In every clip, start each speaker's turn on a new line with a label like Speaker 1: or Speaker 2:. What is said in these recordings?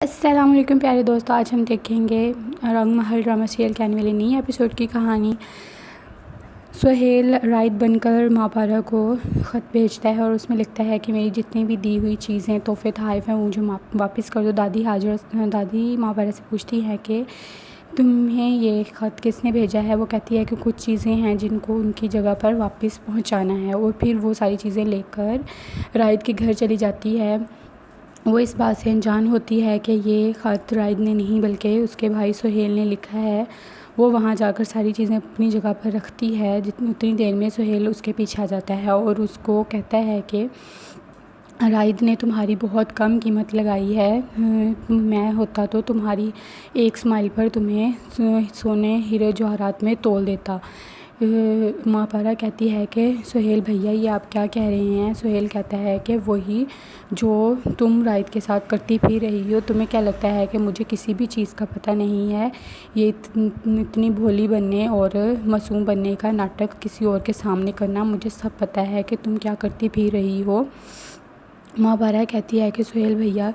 Speaker 1: السلام علیکم پیارے دوستو، آج ہم دیکھیں گے رنگ محل ڈرامہ سیریل کے آنے والے نئی ایپیسوڈ کی کہانی۔ سہیل رائد بن کر ماں پارا کو خط بھیجتا ہے اور اس میں لکھتا ہے کہ میری جتنی بھی دی ہوئی چیزیں، تحفے، تحائف ہیں، مجھے واپس کر دو۔ دادی ماں پارا سے پوچھتی ہے کہ تمہیں یہ خط کس نے بھیجا ہے؟ وہ کہتی ہے کہ کچھ چیزیں ہیں جن کو ان کی جگہ پر واپس پہنچانا ہے، اور پھر وہ ساری چیزیں لے کر رائد کے گھر چلی جاتی ہے۔ وہ اس بات سے انجان ہوتی ہے کہ یہ خط رائد نے نہیں بلکہ اس کے بھائی سہیل نے لکھا ہے۔ وہ وہاں جا کر ساری چیزیں اپنی جگہ پر رکھتی ہے۔ اتنی دیر میں سہیل اس کے پیچھے آ جاتا ہے اور اس کو کہتا ہے کہ رائد نے تمہاری بہت کم قیمت لگائی ہے، میں ہوتا تو تمہاری ایک اسمائل پر تمہیں سونے ہیرے جواہرات میں تول دیتا۔ ماں پارا کہتی ہے کہ سہیل بھیا یہ آپ کیا کہہ رہے ہیں؟ سہیل کہتا ہے کہ وہی جو تم رائد کے ساتھ کرتی پھر رہی ہو۔ تمہیں کیا لگتا ہے کہ مجھے کسی بھی چیز کا پتہ نہیں ہے؟ یہ اتنی بھولی بننے اور معصوم بننے کا ناٹک کسی اور کے سامنے کرنا، مجھے سب پتہ ہے کہ تم کیا کرتی پھر رہی ہو۔ ماں پارا کہتی ہے کہ سہیل بھیا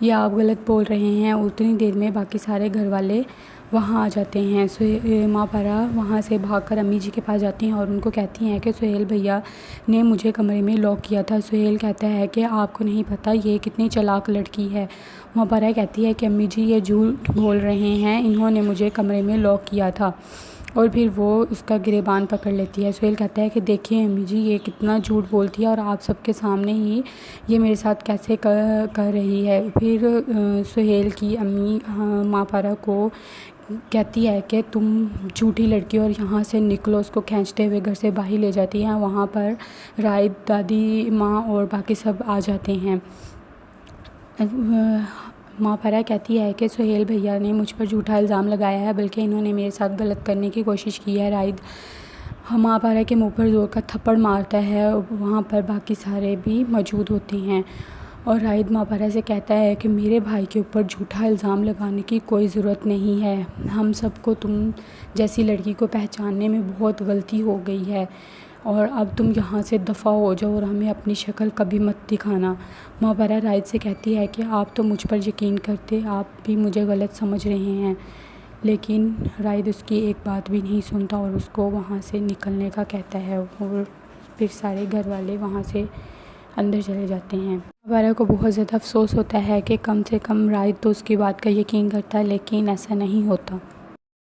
Speaker 1: یہ آپ غلط بول رہے ہیں، اور اتنی دیر میں باقی سارے گھر والے وہاں آ جاتے ہیں۔ ماں پارا وہاں سے بھاگ کر امی جی کے پاس جاتی ہیں اور ان کو کہتی ہیں کہ سہیل بھیا نے مجھے کمرے میں لاک کیا تھا۔ سہیل کہتا ہے کہ آپ کو نہیں پتہ یہ کتنی چالاک لڑکی ہے۔ ماں پارا کہتی ہے کہ امی جی یہ جھوٹ بول رہے ہیں، انہوں نے مجھے کمرے میں لاک کیا تھا، اور پھر وہ اس کا گریبان پکڑ لیتی ہے۔ سہیل کہتا ہے کہ دیکھیں امی جی یہ کتنا جھوٹ بولتی ہے، اور آپ سب کے سامنے ہی یہ میرے ساتھ کیسے کر رہی ہے۔ پھر سہیل کی امی ماں پارا کو کہتی ہے کہ تم جھوٹی لڑکی اور یہاں سے نکلو، اس کو کھینچتے ہوئے گھر سے باہر لے جاتی ہیں۔ وہاں پر رائد، دادی ماں اور باقی سب آ جاتے ہیں۔ ماں پارا کہتی ہے کہ سہیل بھیا نے مجھ پر جھوٹا الزام لگایا ہے، بلکہ انہوں نے میرے ساتھ غلط کرنے کی کوشش کی ہے۔ رائد ماں پارا کے منہ پر زور کا تھپڑ مارتا ہے، وہاں پر باقی سارے بھی موجود ہوتے ہیں، اور رائد ماں پارا سے کہتا ہے کہ میرے بھائی کے اوپر جھوٹا الزام لگانے کی کوئی ضرورت نہیں ہے، ہم سب کو تم جیسی لڑکی کو پہچاننے میں بہت غلطی ہو گئی ہے، اور اب تم یہاں سے دفع ہو جاؤ اور ہمیں اپنی شکل کبھی مت دکھانا۔ ماں پارا رائد سے کہتی ہے کہ آپ تو مجھ پر یقین کرتے، آپ بھی مجھے غلط سمجھ رہے ہیں، لیکن رائد اس کی ایک بات بھی نہیں سنتا اور اس کو وہاں سے نکلنے کا کہتا ہے، اور پھر سارے گھر والے وہاں سے اندر چلے جاتے ہیں۔ ماں پارا کو بہت زیادہ افسوس ہوتا ہے کہ کم سے کم رائد تو اس کی بات کا یقین کرتا ہے، لیکن ایسا نہیں ہوتا۔